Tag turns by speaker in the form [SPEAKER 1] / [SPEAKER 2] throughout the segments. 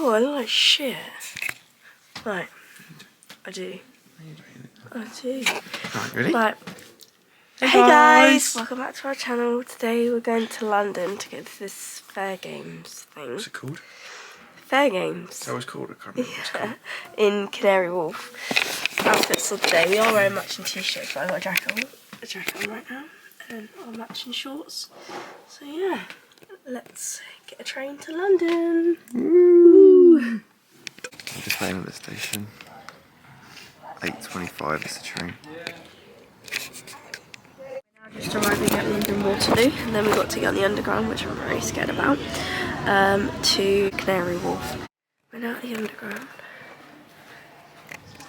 [SPEAKER 1] Oh, I look like shit. Right. I do. I do.
[SPEAKER 2] Right, ready?
[SPEAKER 1] Right. Hey guys! Welcome back to our channel. Today we're going to London to go to this Fair Games thing.
[SPEAKER 2] What's it called?
[SPEAKER 1] Fair Games.
[SPEAKER 2] That's what it's called. I can't remember what it's called.
[SPEAKER 1] In Canary Wharf. Outfits for today. We are wearing matching t-shirts, but I've got a jacket on right now. And our matching shorts. So yeah, let's get a train to London. Woo!
[SPEAKER 2] Just waiting at the station. 8:25 is the train.
[SPEAKER 1] Just arriving at London Waterloo, and then we got to get on the underground, which I'm very scared about, to Canary Wharf. We're now at the underground.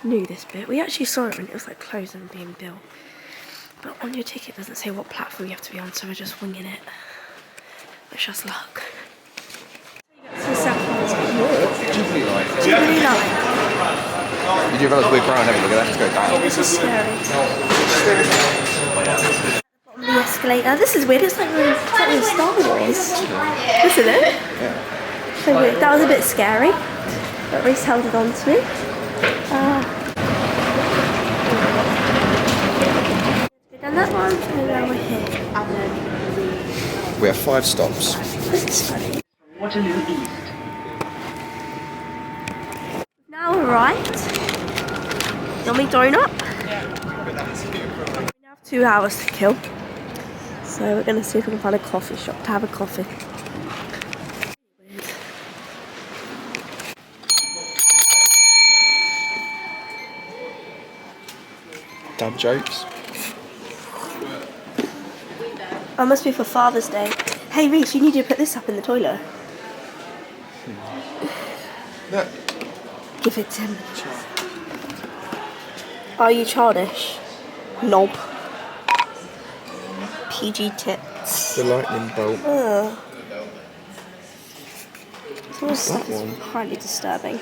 [SPEAKER 1] Knew this bit. We actually saw it when it was like closed and being built. But on your ticket it doesn't say what platform you have to be on, so we're just winging it. Wish us luck. It's really nice.
[SPEAKER 2] Did you realise we're growing everything? We're going to have to go down.
[SPEAKER 1] This is scary. The escalator. This is weird. It's like we're in Star Wars. Isn't it?
[SPEAKER 2] Yeah.
[SPEAKER 1] So weird. That was a bit scary. But Reese held it on to me. We've done that one, and now we're here.
[SPEAKER 2] We have 5 stops.
[SPEAKER 1] This is funny. Waterloo East. Now arrived. Yummy donut. We now have 2 hours to kill. So we're going to see if we can find a coffee shop to have a coffee.
[SPEAKER 2] Dad jokes.
[SPEAKER 1] That must be for Father's Day. Hey Reese, you need to put this up in the toilet.
[SPEAKER 2] No.
[SPEAKER 1] Give it 10 minutes. Are you childish? Nope. PG tits.
[SPEAKER 2] The lightning bolt.
[SPEAKER 1] Some of stuff is highly disturbing.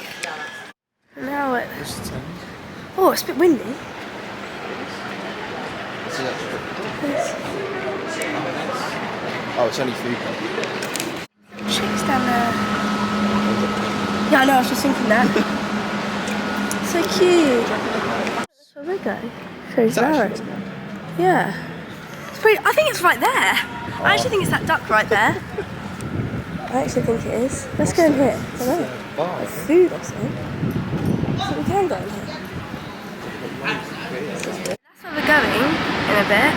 [SPEAKER 1] Now it. Oh, it's a bit windy.
[SPEAKER 2] Oh, it's only food.
[SPEAKER 1] Chicks down there. Yeah, I know, I was just thinking that. So cute. That's where we go. Shows there. Yeah. It's pretty, I think it's right there. I actually think it's that duck right there. I actually think it is. Let's go in here. I don't know. Like food or something. So we can go in here. That's where we're going in a bit.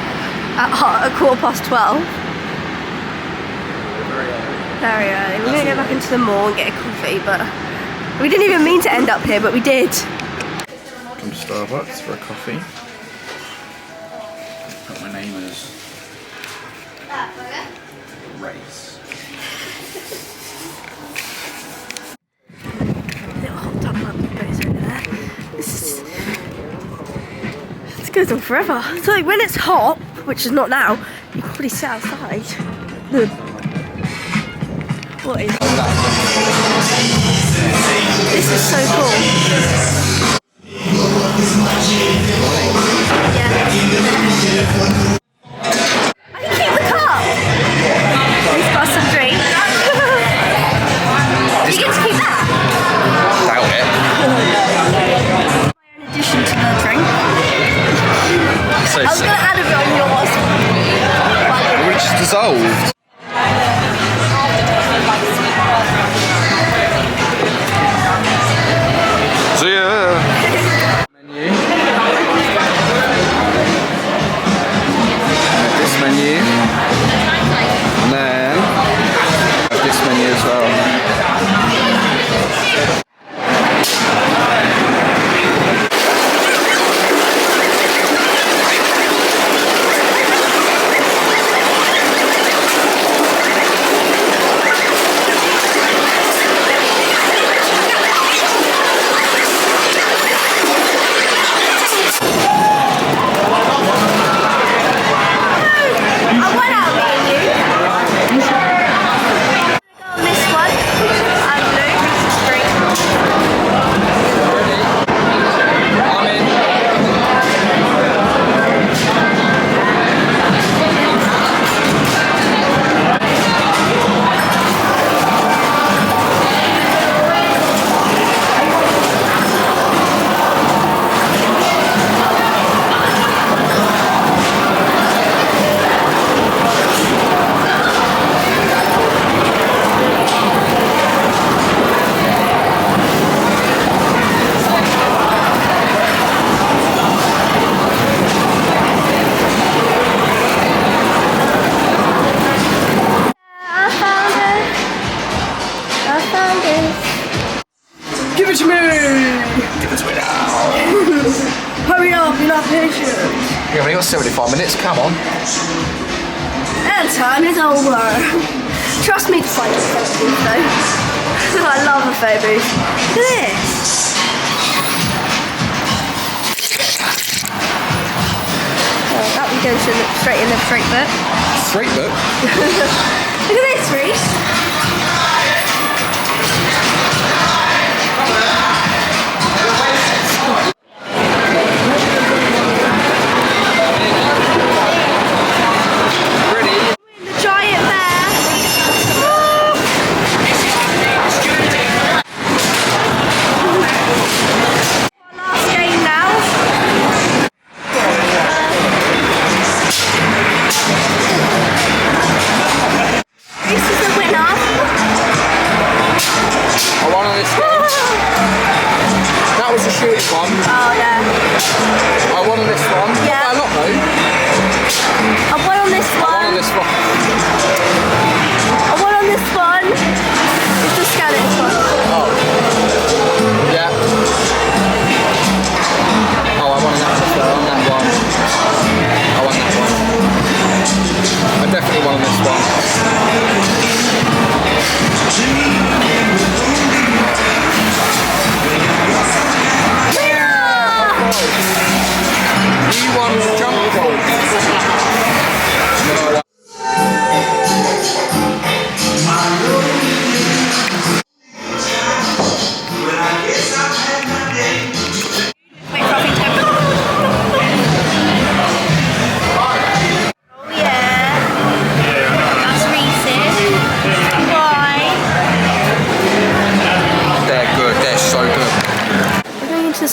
[SPEAKER 1] At 12:15. Very early. We're going to go back into the mall and get a coffee, but we didn't even mean to end up here, but we did.
[SPEAKER 2] Come to Starbucks for a coffee. Put my name as Race.
[SPEAKER 1] Little hot tub goes over there. This goes on forever. So like when it's hot, which is not now, you can probably sit outside. What is this? This is so cool. Yeah. I can keep the cup. He's got some drink. Do you get to keep that?
[SPEAKER 2] Doubt it.
[SPEAKER 1] In addition to the drink.
[SPEAKER 2] So
[SPEAKER 1] I was going to add a bit on yours.
[SPEAKER 2] it would have just dissolved. See ya. Menu. This menu. And then this menu as well. only got 75 minutes, come on.
[SPEAKER 1] And time is over. Trust me to find a photo booth though. I love a photo booth. Look at this. Oh, that one goes straight in the straight book.
[SPEAKER 2] Straight book?
[SPEAKER 1] Look at this, Reese.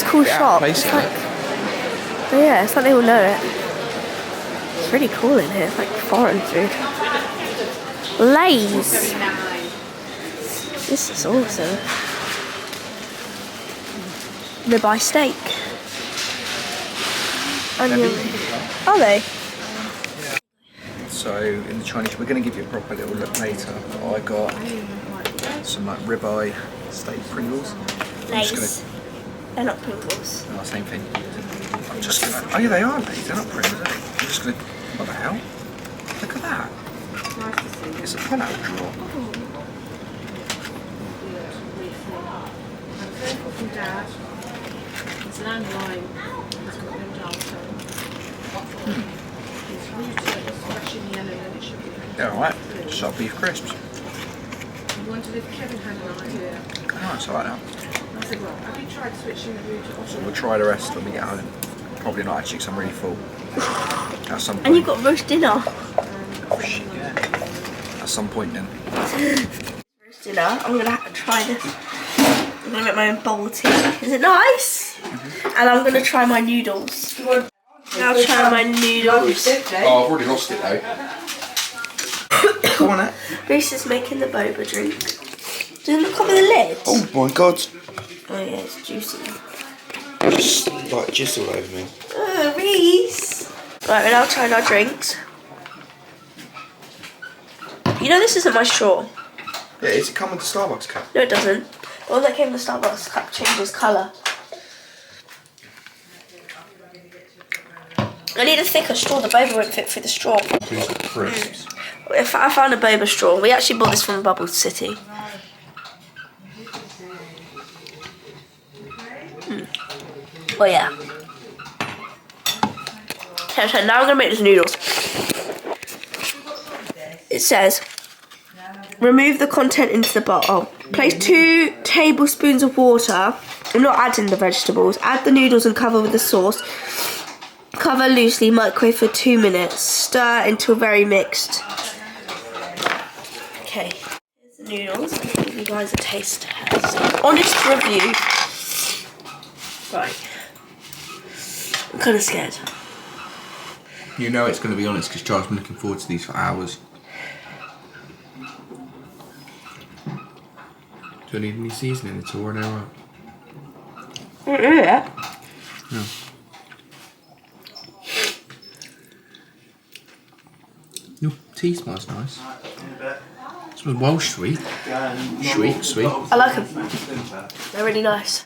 [SPEAKER 1] Cool shop. It's like, oh yeah, it's like they all know it. It's really cool in here. It's like foreign food. Lay's. This is awesome. Ribeye steak. Onion. Are they?
[SPEAKER 2] So in the Chinese, we're going to give you a proper little look later. I got some like ribeye steak Pringles.
[SPEAKER 1] Lay's. They're not Pringles.
[SPEAKER 2] No, same thing. I'm just gonna. Oh yeah, they are Lay's. They're not Pringles. Are they? I'm just gonna. What the hell? Look at that. Nice to see. It's a pull-out drawer. It's an landline. It's got no data. It's rooted. It's fresh in yellow, and it should be. Yeah, all right. Salt beef crisps. I wondered if Kevin had an idea. Oh, it's alright now. I said, well, have you tried switching the router? So we'll try the rest when we get home. Probably not actually, because I'm really full. At some point.
[SPEAKER 1] And you've got roast dinner.
[SPEAKER 2] Oh shit, yeah. At some point then.
[SPEAKER 1] Roast dinner. I'm gonna have to try this. I'm gonna make my own bubble tea. Is it nice? And I'm gonna try my noodles. I'll try my noodles.
[SPEAKER 2] Oh, I've already lost it though. Go on, it.
[SPEAKER 1] Reese is making the boba drink. Doesn't it come with a lid?
[SPEAKER 2] Oh my god.
[SPEAKER 1] Oh yeah, it's juicy.
[SPEAKER 2] Just like jizz all over me.
[SPEAKER 1] Oh, Reese. Right, we're now trying our drinks. You know this isn't my straw.
[SPEAKER 2] Yeah, does it come with the Starbucks cup?
[SPEAKER 1] No, it doesn't. The one that came with the Starbucks cup changes colour. I need a thicker straw. The boba won't fit through the straw.
[SPEAKER 2] Crisps.
[SPEAKER 1] If I found a boba straw. We actually bought this from Bubble City. Oh yeah. So now I'm gonna make this noodles. It says, remove the content into the bowl. Place 2 tablespoons of water. I'm not adding the vegetables. Add the noodles and cover with the sauce. Cover loosely, microwave for 2 minutes. Stir until very mixed. Okay, here's the noodles. I'll give you guys a taste test. Honest review. Right. I'm kind of scared.
[SPEAKER 2] You know it's going to be honest because Charles been looking forward to these for hours. Do I need any seasoning at all or no?
[SPEAKER 1] Yeah.
[SPEAKER 2] No. Your tea smells nice. It smells Welsh sweet. Sweet.
[SPEAKER 1] I like them. They're really nice.